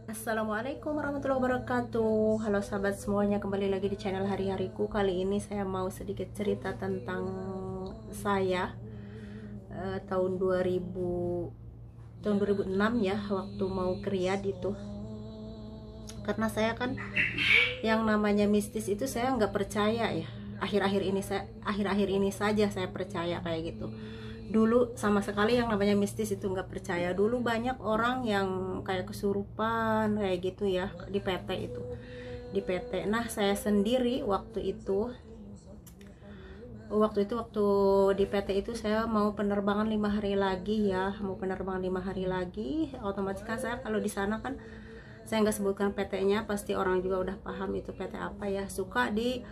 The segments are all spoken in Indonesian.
Assalamualaikum warahmatullahi wabarakatuh. Halo sahabat semuanya, kembali lagi di channel hari-hariku. Kali ini saya mau sedikit cerita tentang saya tahun 2006 ya, waktu mau ke Riyadh itu. Karena saya kan yang namanya mistis itu saya nggak percaya ya. Akhir-akhir ini saja saya percaya kayak gitu. Dulu sama sekali yang namanya mistis itu nggak percaya. Dulu banyak orang yang kayak kesurupan kayak gitu ya di PT itu, di PT. Nah, saya sendiri waktu di PT itu saya mau penerbangan 5 hari lagi ya, mau penerbangan 5 hari lagi. Otomatis kan saya kalau di sana kan, saya nggak sebutkan PT-nya, pasti orang juga udah paham itu PT apa ya, suka di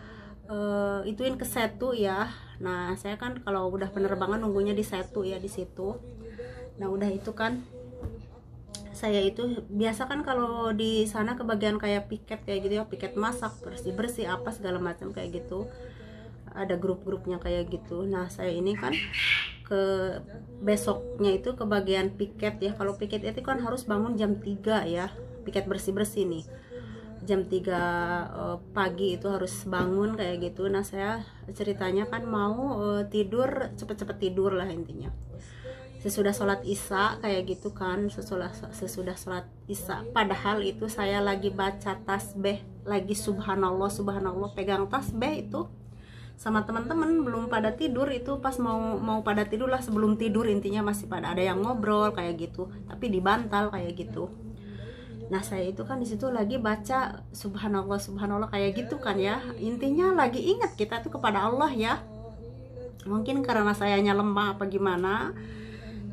ituin ke Setu ya. Nah, saya kan kalau udah penerbangan nunggunya di Setu ya, di situ. Nah, udah itu kan saya itu biasa kan kalau di sana kebagian kayak piket kayak gitu ya, piket masak, bersih-bersih apa segala macam kayak gitu. Ada grup-grupnya kayak gitu. Nah, saya ini kan ke besoknya itu ke bagian piket ya. Kalau piket itu kan harus bangun jam 3 ya. Piket bersih-bersih nih. Jam 3 pagi itu harus bangun kayak gitu. Nah, saya ceritanya kan mau tidur, cepet-cepet tidur lah intinya. Sesudah sholat isya kayak gitu kan, sesudah sholat isya, padahal itu saya lagi baca tasbih, lagi subhanallah subhanallah, pegang tasbih itu sama teman-teman belum pada tidur. Itu pas mau pada tidur lah, sebelum tidur intinya masih pada ada yang ngobrol kayak gitu, tapi di bantal kayak gitu. Nah, saya itu kan di situ lagi baca subhanallah subhanallah kayak gitu kan ya, intinya lagi ingat kita tuh kepada Allah ya. Mungkin karena sayanya lemah apa gimana,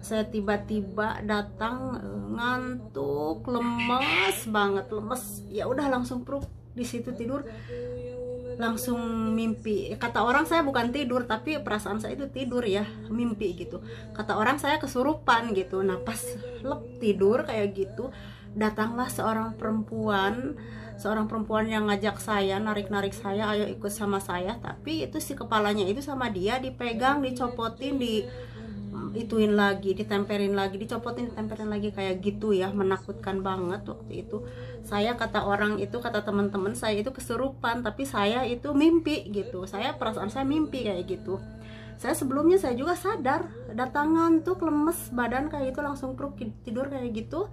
saya tiba-tiba datang ngantuk, lemes banget, lemes ya udah langsung pruk di situ tidur, langsung mimpi. Kata orang saya bukan tidur, tapi perasaan saya itu tidur ya, mimpi gitu. Kata orang saya kesurupan gitu. Nah, pas tidur kayak gitu, datanglah seorang perempuan yang ngajak saya, narik-narik saya, ayo ikut sama saya. Tapi itu si kepalanya itu sama dia dipegang, dicopotin, ituin lagi, ditempelin lagi, dicopotin, ditempelin lagi kayak gitu ya. Menakutkan banget waktu itu. Saya, kata orang itu, kata teman-teman saya itu kesurupan, tapi saya itu mimpi gitu. Saya perasaan saya mimpi kayak gitu. Saya sebelumnya saya juga sadar, datangan tuh lemes badan kayak gitu, langsung kruk tidur kayak gitu.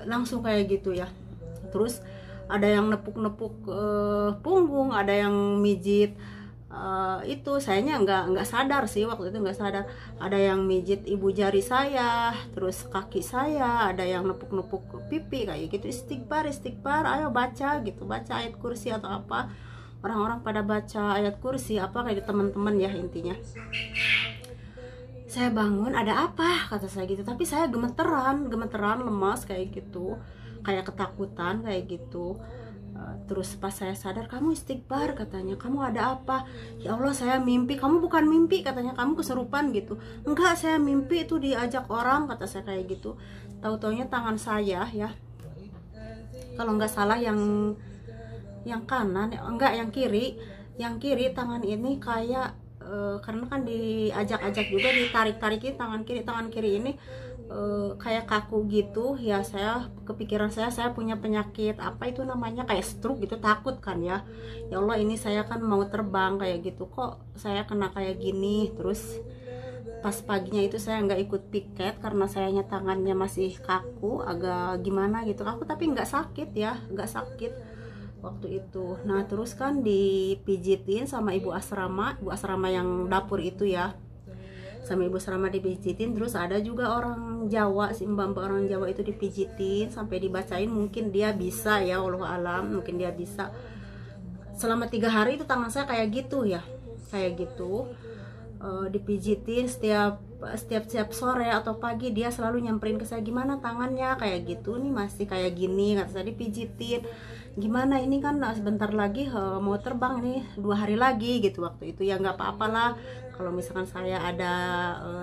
Langsung kayak gitu ya. Terus ada yang nepuk-nepuk punggung, ada yang mijit itu. Sayanya nggak sadar sih waktu itu, nggak sadar. Ada yang mijit ibu jari saya, terus kaki saya, ada yang nepuk-nepuk pipi kayak gitu. Istighfar, istighfar, ayo baca gitu, baca ayat kursi atau apa. Orang-orang pada baca ayat kursi apa kayak teman-teman ya intinya. Saya bangun, ada apa kata saya gitu, tapi saya gemeteran lemas kayak gitu, kayak ketakutan kayak gitu. Terus pas saya sadar, kamu istighfar katanya, kamu ada apa? Ya Allah, saya mimpi. Kamu bukan mimpi katanya, kamu kesurupan gitu. Enggak, saya mimpi itu diajak orang kata saya kayak gitu. Tahu-taunya tangan saya ya, kalau nggak salah yang kanan, enggak, yang kiri tangan ini kayak karena kan diajak-ajak juga, ditarik-tarikin tangan kiri ini kayak kaku gitu ya. Saya kepikiran, saya punya penyakit apa itu namanya, kayak stroke gitu, takut kan ya. Ya Allah, ini saya kan mau terbang kayak gitu, kok saya kena kayak gini. Terus pas paginya itu saya nggak ikut piket karena sayanya tangannya masih kaku, agak gimana gitu, kaku tapi nggak sakit ya, nggak sakit waktu itu. Nah, terus kan dipijitin sama ibu asrama yang dapur itu ya, sama ibu asrama dipijitin. Terus ada juga orang Jawa, si mbak-mbak orang Jawa itu dipijitin sampai dibacain. Mungkin dia bisa ya, Allah alam, mungkin dia bisa. Selama 3 hari itu tangan saya kayak gitu ya, kayak gitu. Dipijitin setiap sore atau pagi, dia selalu nyamperin ke saya, gimana tangannya kayak gitu nih, masih kayak gini kata saya. Dipijitin, gimana ini kan sebentar lagi mau terbang nih, 2 hari lagi gitu waktu itu ya. Nggak apa-apalah, kalau misalkan saya ada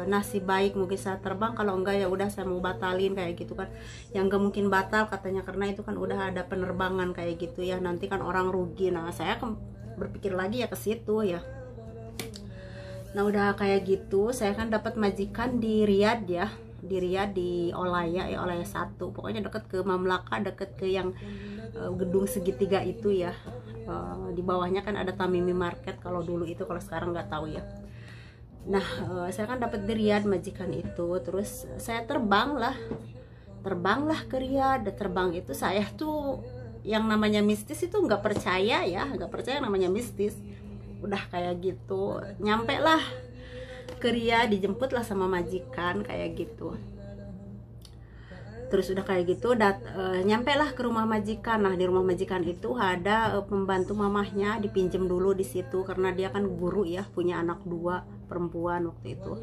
nasib baik mungkin saya terbang, kalau enggak ya udah saya mau batalin kayak gitu kan. Yang nggak mungkin batal katanya, karena itu kan udah ada penerbangan kayak gitu ya, nanti kan orang rugi. Nah, saya berpikir lagi ya ke situ ya. Nah, udah kayak gitu, saya kan dapat majikan di Riyadh ya, di Riyadh, di Olaya ya, Olaya 1, pokoknya deket ke Mamlaka, deket ke yang gedung segitiga itu ya. Di bawahnya kan ada Tamimi Market kalau dulu itu, kalau sekarang nggak tahu ya. Nah saya kan dapat di Riyadh majikan itu, terus saya terbanglah ke Riyadh. Terbang itu saya tuh yang namanya mistis itu nggak percaya ya, nggak percaya namanya mistis. Udah kayak gitu nyampe lah ke Riyadh, dijemput lah sama majikan kayak gitu. Terus udah kayak gitu nyampe lah ke rumah majikan. Nah di rumah majikan itu ada pembantu mamahnya, dipinjem dulu di situ karena dia kan guru ya, punya anak 2 perempuan waktu itu.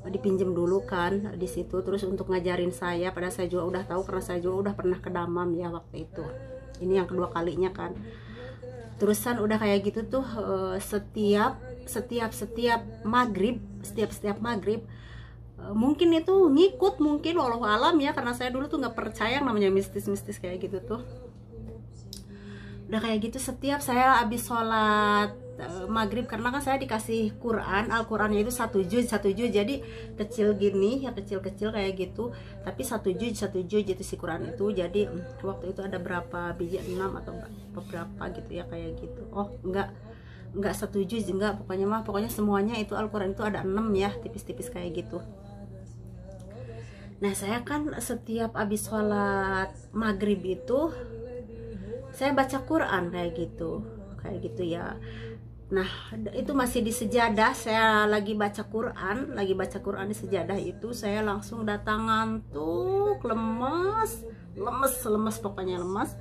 Dipinjem dulu kan di situ, terus untuk ngajarin saya, padahal saya juga udah tahu karena saya juga udah pernah ke Damam ya waktu itu. Ini yang kedua kalinya kan. Terusan udah kayak gitu tuh setiap maghrib, setiap maghrib mungkin itu ngikut, mungkin walau alam ya, karena saya dulu tuh nggak percaya yang namanya mistis kayak gitu tuh. Udah kayak gitu setiap saya habis sholat maghrib, karena kan saya dikasih Quran, Al-Qurannya itu satu juz, jadi kecil gini ya, kecil kayak gitu, tapi satu juz itu si Quran itu. Jadi waktu itu ada berapa biji, 6 atau berapa gitu ya kayak gitu. Oh enggak satu juz, enggak, pokoknya semuanya itu Al-Quran itu ada 6 ya, tipis-tipis kayak gitu. Nah saya kan setiap habis sholat maghrib itu saya baca Quran kayak gitu ya. Nah itu masih di sejadah, saya lagi baca Quran di sejadah itu, saya langsung datang ngantuk, lemes, pokoknya lemes.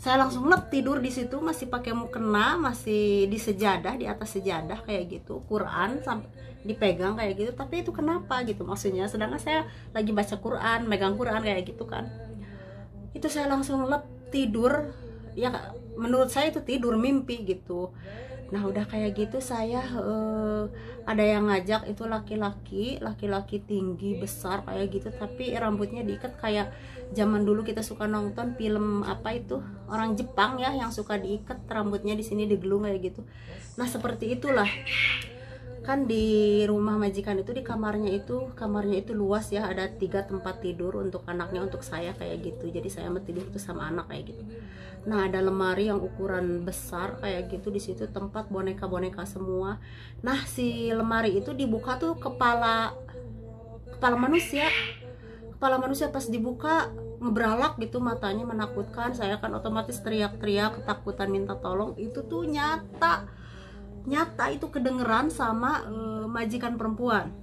Saya langsung tidur di situ, masih pakai mukena, masih di sejadah, di atas sejadah kayak gitu, Quran sampai dipegang kayak gitu. Tapi itu kenapa gitu maksudnya, sedangkan saya lagi baca Quran, megang Quran kayak gitu kan. Itu saya langsung tidur ya, menurut saya itu tidur mimpi gitu. Nah udah kayak gitu saya ada yang ngajak, itu laki-laki tinggi besar kayak gitu, tapi rambutnya diikat kayak zaman dulu kita suka nonton film apa itu, orang Jepang ya, yang suka diikat rambutnya di sini digelung kayak gitu. Nah seperti itulah kan di rumah majikan itu, di kamarnya itu luas ya, ada 3 tempat tidur untuk anaknya, untuk saya kayak gitu. Jadi saya mau tidur tuh sama anak kayak gitu. Nah ada lemari yang ukuran besar kayak gitu, di situ tempat boneka semua. Nah si lemari itu dibuka tuh kepala manusia pas dibuka ngebralak gitu, matanya menakutkan. Saya kan otomatis teriak-teriak, ketakutan, minta tolong. Itu tuh nyata itu kedengeran sama majikan perempuan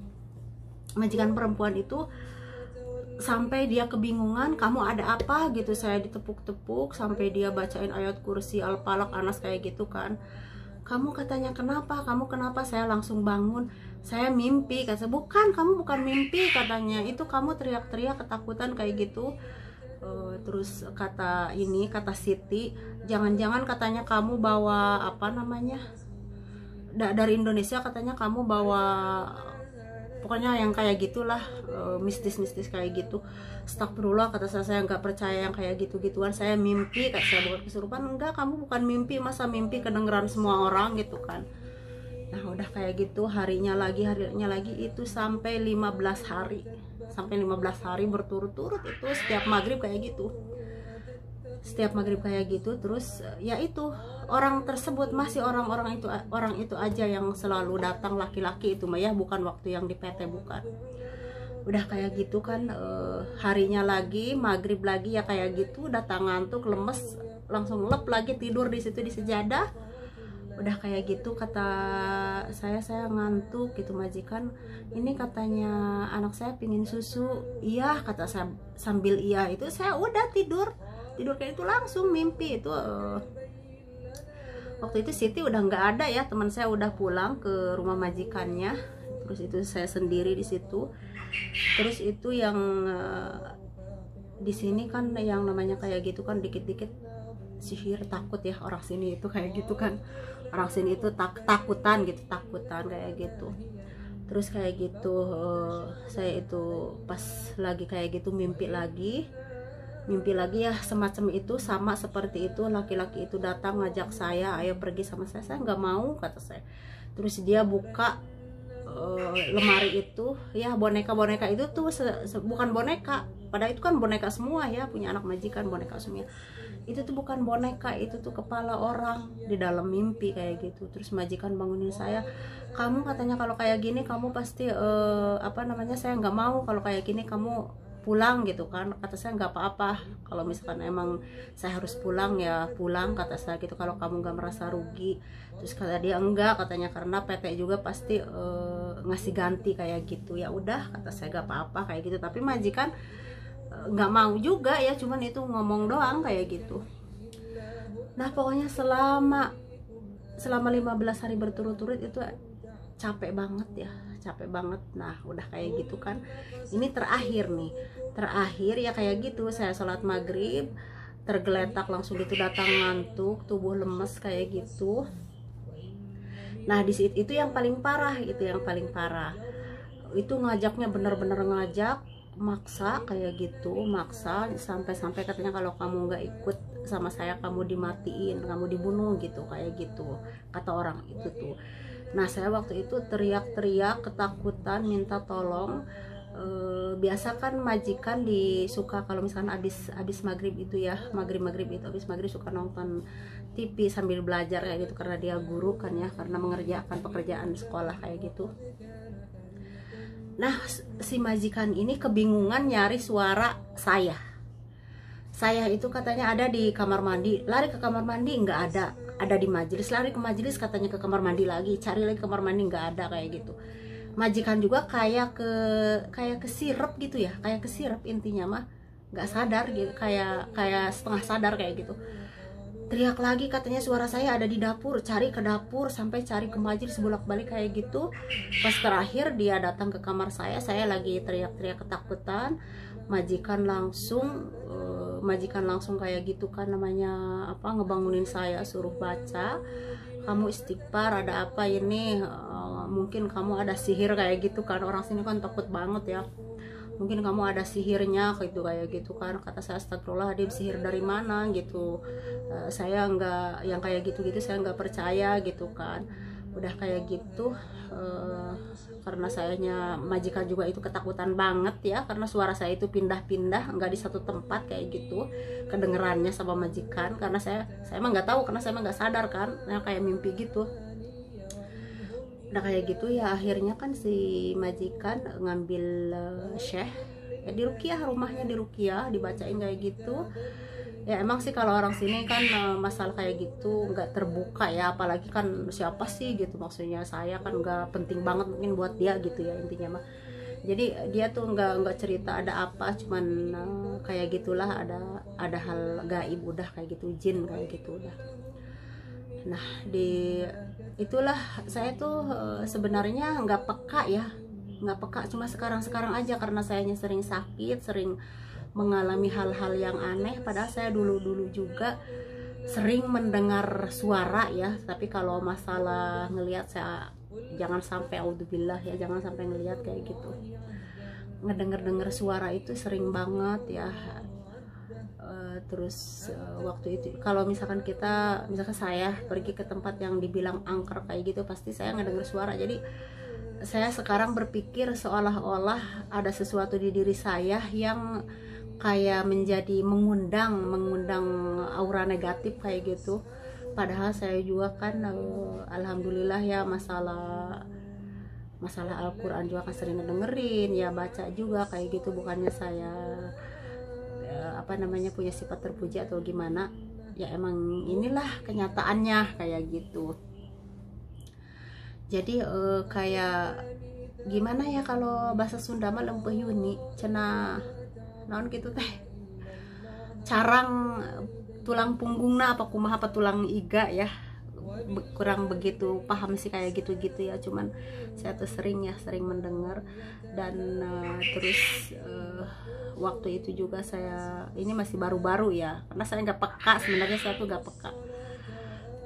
itu, sampai dia kebingungan, kamu ada apa gitu. Saya ditepuk-tepuk sampai dia bacain ayat kursi, Al-Falaq, Anas kayak gitu kan. Kamu katanya kenapa, saya langsung bangun, saya mimpi. Kata bukan, kamu bukan mimpi katanya, itu kamu teriak-teriak ketakutan kayak gitu. Terus kata Siti, jangan-jangan katanya kamu bawa apa namanya, dari Indonesia katanya kamu bawa, pokoknya yang kayak gitulah, mistis kayak gitu. Astagfirullah, kata saya nggak percaya yang kayak gitu-gituan, saya mimpi. Kata saya bukan kesurupan. Enggak, kamu bukan mimpi, masa mimpi kedengeran semua orang gitu kan. Nah udah kayak gitu, harinya lagi itu sampai 15 hari berturut-turut itu, setiap maghrib kayak gitu. Terus ya itu orang tersebut masih orang itu aja yang selalu datang, laki-laki itu mah ya, bukan waktu yang di PT, bukan. Udah kayak gitu kan, harinya lagi maghrib lagi ya kayak gitu, datang ngantuk, lemes, langsung lagi tidur di situ di sejadah. Udah kayak gitu kata saya ngantuk gitu, majikan ini katanya anak saya pingin susu. Iya kata saya, sambil iya itu saya udah tidur kayak itu, langsung mimpi itu. Waktu itu Siti udah nggak ada ya, teman saya udah pulang ke rumah majikannya. Terus itu saya sendiri di situ. Terus itu yang di sini kan yang namanya kayak gitu kan, dikit-dikit sihir, takut ya orang sini itu kayak gitu kan. Orang sini itu takutan kayak gitu. Terus kayak gitu saya itu pas lagi kayak gitu mimpi lagi ya, semacam itu, sama seperti itu. Laki-laki itu datang ngajak saya, ayo pergi sama saya nggak mau kata saya. Terus dia buka lemari itu ya, boneka-boneka itu tuh bukan boneka, padahal itu kan boneka semua ya, punya anak majikan boneka semua. Itu tuh bukan boneka, itu tuh kepala orang di dalam mimpi kayak gitu. Terus majikan bangunin saya, kamu katanya kalau kayak gini kamu pasti apa namanya, saya nggak mau kalau kayak gini kamu pulang gitu kan. Kata saya nggak apa-apa, kalau misalkan emang saya harus pulang ya pulang, kata saya gitu, kalau kamu nggak merasa rugi. Terus kata dia enggak, katanya karena PT juga pasti ngasih ganti kayak gitu. Ya udah, kata saya nggak apa-apa kayak gitu. Tapi majikan nggak mau juga ya, cuman itu ngomong doang kayak gitu. Nah pokoknya selama 15 hari berturut-turut itu capek banget ya, capek banget. Nah udah kayak gitu kan, ini terakhir nih, terakhir ya kayak gitu. Saya sholat maghrib tergeletak langsung gitu, datang ngantuk, tubuh lemes kayak gitu. Nah di situ itu yang paling parah, itu yang paling parah. Itu ngajaknya bener-bener ngajak, maksa kayak gitu, maksa sampai katanya kalau kamu nggak ikut sama saya kamu dimatiin, kamu dibunuh gitu, kayak gitu kata orang itu tuh. Nah saya waktu itu teriak-teriak ketakutan minta tolong. Biasa kan majikan disuka kalau misalkan abis maghrib itu ya, maghrib itu abis maghrib suka nonton TV sambil belajar kayak gitu, karena dia guru kan ya, karena mengerjakan pekerjaan di sekolah kayak gitu. Nah si majikan ini kebingungan nyari suara saya itu katanya ada di kamar mandi, lari ke kamar mandi nggak ada di majelis, lari ke majelis katanya ke kamar mandi lagi, cari lagi ke kamar mandi nggak ada kayak gitu. Majikan juga kayak kesirep gitu ya, kayak kesirep intinya mah, nggak sadar gitu, kayak setengah sadar kayak gitu. Teriak lagi katanya suara saya ada di dapur, cari ke dapur sampai cari ke majelis, bolak-balik kayak gitu. Pas terakhir dia datang ke kamar saya lagi teriak-teriak ketakutan. Majikan langsung kayak gitu kan, namanya apa, ngebangunin saya, suruh baca, kamu istighfar, ada apa ini, mungkin kamu ada sihir kayak gitu kan. Orang sini kan takut banget ya, mungkin kamu ada sihirnya gitu kayak gitu kan. Kata saya astagfirullahaladzim, sihir dari mana gitu, saya nggak yang kayak gitu-gitu, saya nggak percaya gitu kan. Udah kayak gitu, karena sayanya majikan juga itu ketakutan banget ya, karena suara saya itu pindah-pindah, nggak di satu tempat kayak gitu kedengerannya sama majikan. Karena saya emang nggak tahu, karena saya emang nggak sadar kan, kayak mimpi gitu. Udah kayak gitu ya, akhirnya kan si majikan ngambil syekh ya, di Rukiah, rumahnya di Rukiah, dibacain kayak gitu. Ya emang sih kalau orang sini kan masalah kayak gitu nggak terbuka ya, apalagi kan siapa sih gitu, maksudnya saya kan nggak penting banget mungkin buat dia gitu ya intinya mah. Jadi dia tuh nggak cerita ada apa, cuman kayak gitulah, ada hal gaib udah kayak gitu, jin kayak gitu udah. Nah itulah saya tuh sebenarnya nggak peka ya, nggak peka, cuma sekarang aja karena sayanya sering sakit, sering mengalami hal-hal yang aneh. Padahal saya dulu juga sering mendengar suara ya, tapi kalau masalah ngelihat saya jangan sampai, auzubillah ya, jangan sampai ngelihat kayak gitu. Ngedenger suara itu sering banget ya. Terus waktu itu kalau misalkan saya pergi ke tempat yang dibilang angker kayak gitu, pasti saya ngedenger suara. Jadi saya sekarang berpikir seolah-olah ada sesuatu di diri saya yang kayak menjadi mengundang aura negatif kayak gitu. Padahal saya juga kan alhamdulillah ya, masalah Al-Quran juga kan sering ngedengerin ya, baca juga kayak gitu. Bukannya saya punya sifat terpuji atau gimana ya, emang inilah kenyataannya kayak gitu. Jadi kayak gimana ya, kalau bahasa Sunda mah lempeuh yuni cenah naon gitu teh, carang tulang punggungna apa kumaha, apa tulang iga ya, kurang begitu paham sih kayak gitu-gitu ya. Cuman saya tuh sering mendengar. Dan terus waktu itu juga saya, ini masih baru-baru ya, karena saya nggak peka sebenarnya, saya tuh nggak peka,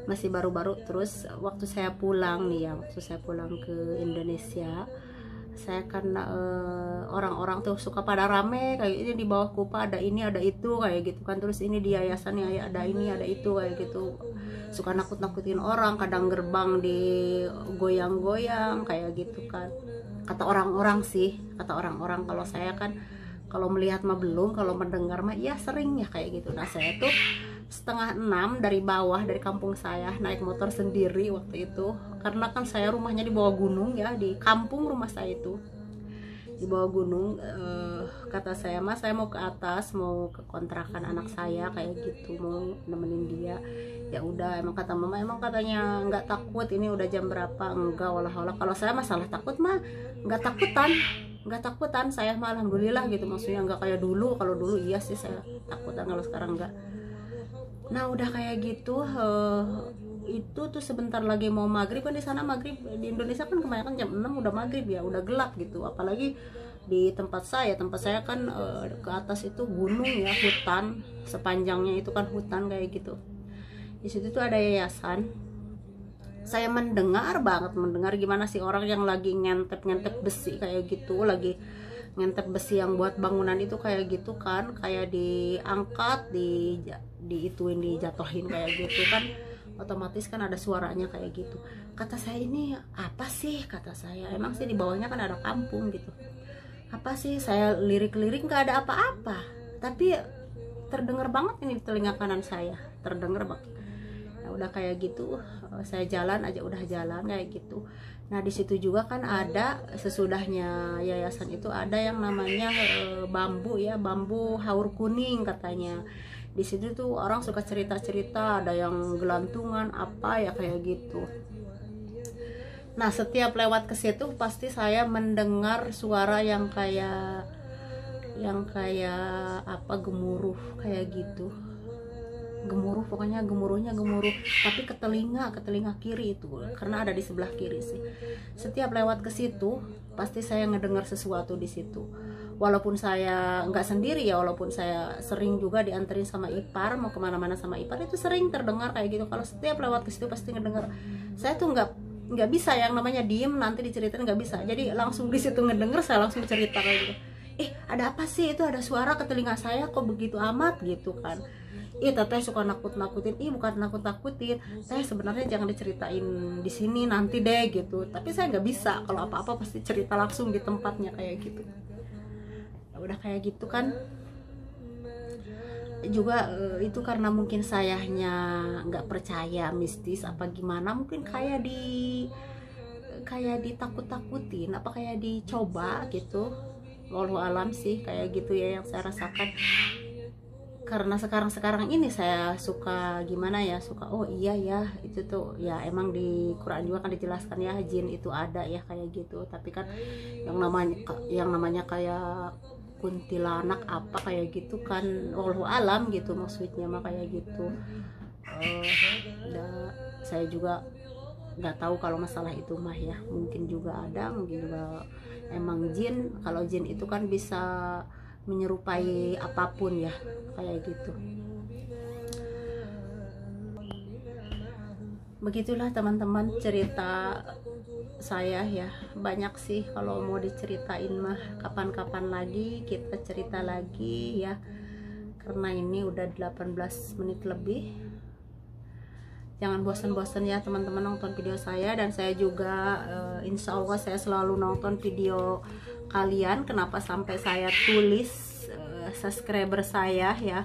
masih baru-baru. Terus waktu saya pulang ke Indonesia, Saya kan orang-orang tuh suka pada rame kayak ini, di bawah Kupa ada ini ada itu kayak gitu kan, terus ini di yayasan ya ada ini ada itu kayak gitu, suka nakut-nakutin orang, kadang gerbang digoyang-goyang kayak gitu kan, kata orang-orang sih, kata orang-orang. Kalau saya kan kalau melihat mah belum, kalau mendengar mah iya sering ya kayak gitu. Nah saya tuh 5:30 dari bawah, dari kampung saya, naik motor sendiri waktu itu, karena kan saya rumahnya di bawah gunung ya, di kampung rumah saya itu di bawah gunung. Kata saya, mas saya mau ke atas, mau ke kontrakan anak saya kayak gitu, mau nemenin dia. Ya udah, emang kata mama, emang katanya nggak takut, ini udah jam berapa? Enggak, walah kalau saya masalah takut mah nggak takutan saya mah, alhamdulillah gitu, maksudnya nggak kayak dulu. Kalau dulu iya sih saya takutan, kalau sekarang enggak. Nah udah kayak gitu, itu tuh sebentar lagi mau maghrib kan, di sana maghrib di Indonesia kan kebanyakan jam 6 udah maghrib ya, udah gelap gitu. Apalagi di tempat saya kan ke atas itu gunung ya, hutan, sepanjangnya itu kan hutan kayak gitu. Di situ tuh ada yayasan. Saya mendengar gimana sih orang yang lagi ngentep besi kayak gitu, lagi ngentep besi yang buat bangunan itu kayak gitu kan, kayak diangkat, diituin, dijatuhin kayak gitu kan, otomatis kan ada suaranya kayak gitu. Kata saya, ini apa sih, kata saya, emang sih di bawahnya kan ada kampung gitu, apa sih? Saya lirik-lirik nggak ada apa-apa, tapi terdengar banget ini di telinga kanan saya, terdengar banget. Nah udah kayak gitu, saya jalan aja, udah jalan kayak gitu. Nah di situ juga kan ada, sesudahnya yayasan itu ada yang namanya bambu ya, bambu haur kuning katanya. Di situ tuh orang suka cerita-cerita, ada yang gelantungan apa ya kayak gitu. Nah setiap lewat ke situ pasti saya mendengar suara yang kayak apa, gemuruh kayak gitu, gemuruh, pokoknya gemuruhnya gemuruh, tapi ke telinga kiri itu, karena ada di sebelah kiri sih. Setiap lewat ke situ pasti saya ngedengar sesuatu di situ. Walaupun saya nggak sendiri ya, walaupun saya sering juga dianterin sama ipar, mau kemana-mana sama ipar, itu sering terdengar kayak gitu. Kalau setiap lewat ke situ pasti ngedengar. Saya tuh nggak bisa yang namanya diem nanti diceritain, nggak bisa. Jadi langsung di situ ngedenger, saya langsung cerita kayak gitu. Ada apa sih, itu ada suara ke telinga saya kok begitu amat gitu kan. Teteh suka nakut-nakutin. Bukan nakut-nakutin, saya sebenarnya jangan diceritain di sini nanti deh gitu. Tapi saya nggak bisa, kalau apa-apa pasti cerita langsung di tempatnya kayak gitu. Udah kayak gitu kan juga, itu karena mungkin sayanya nggak percaya mistis apa gimana, mungkin kayak ditakut-takutin apa kayak dicoba gitu. Wallahu alam sih kayak gitu ya yang saya rasakan. Karena sekarang ini saya suka gimana ya, suka oh iya ya, itu tuh ya emang di Quran juga kan dijelaskan ya, jin itu ada ya kayak gitu. Tapi kan yang namanya kayak kuntilanak apa kayak gitu kan, wallahu alam gitu maksudnya mah kayak gitu. Saya juga nggak tahu kalau masalah itu mah ya, mungkin juga ada, mungkin juga emang jin. Kalau jin itu kan bisa menyerupai apapun ya kayak gitu. Begitulah teman-teman cerita saya ya, banyak sih kalau mau diceritain mah, kapan-kapan lagi kita cerita lagi ya, karena ini udah 18 menit lebih. Jangan bosan-bosan ya teman-teman nonton video saya, dan saya juga insya Allah saya selalu nonton video kalian. Kenapa sampai saya tulis subscriber saya ya,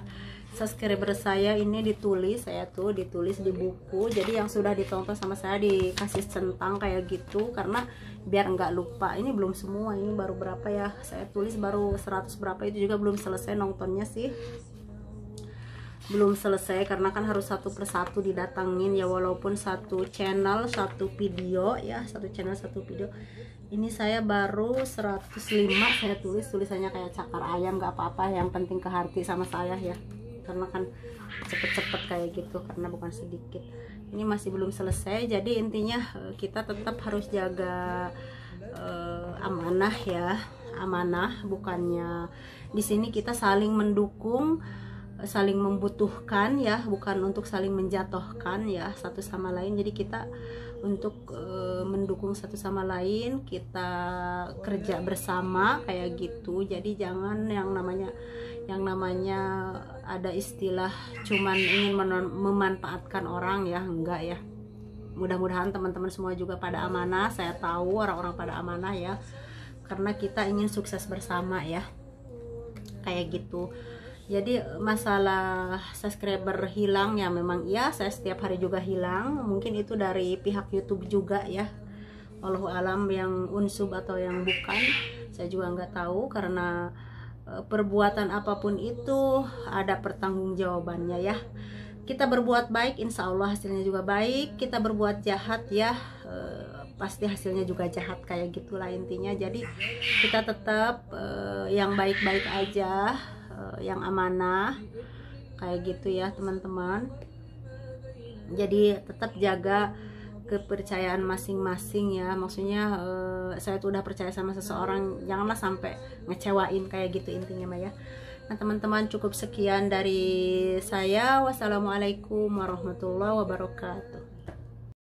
subscriber saya ini saya ditulis di buku, jadi yang sudah ditonton sama saya dikasih centang kayak gitu, karena biar nggak lupa. Ini belum semua, ini baru berapa ya saya tulis, baru 100 berapa, itu juga belum selesai nontonnya sih, belum selesai karena kan harus satu persatu didatangin ya, walaupun satu channel satu video ya, satu channel satu video. Ini saya baru 105 saya tulisannya kayak cakar ayam, nggak apa-apa, yang penting ke hati sama saya ya, karena kan cepet-cepet kayak gitu, karena bukan sedikit. Ini masih belum selesai, jadi intinya kita tetap harus jaga amanah ya, amanah. Bukannya di sini kita saling mendukung, saling membutuhkan ya, bukan untuk saling menjatuhkan ya satu sama lain. Jadi kita untuk mendukung satu sama lain, kita kerja bersama kayak gitu. Jadi jangan yang namanya ada istilah cuman ingin memanfaatkan orang ya, enggak ya. Mudah-mudahan teman-teman semua juga pada amanah. Saya tahu orang-orang pada amanah ya, karena kita ingin sukses bersama ya, kayak gitu. Jadi masalah subscriber hilang ya, memang iya, saya setiap hari juga hilang. Mungkin itu dari pihak YouTube juga ya, Allahu alam, yang unsub atau yang bukan, saya juga nggak tahu. Karena perbuatan apapun itu ada pertanggungjawabannya ya. Kita berbuat baik, insya Allah hasilnya juga baik. Kita berbuat jahat ya, pasti hasilnya juga jahat, kayak gitulah intinya. Jadi kita tetap yang baik-baik aja, yang amanah, kayak gitu ya teman-teman. Jadi tetap jaga kepercayaan masing-masing ya. Maksudnya saya tuh udah percaya sama seseorang, janganlah sampai ngecewain, kayak gitu intinya Maya. Nah teman-teman, cukup sekian dari saya. Wassalamualaikum warahmatullahi wabarakatuh.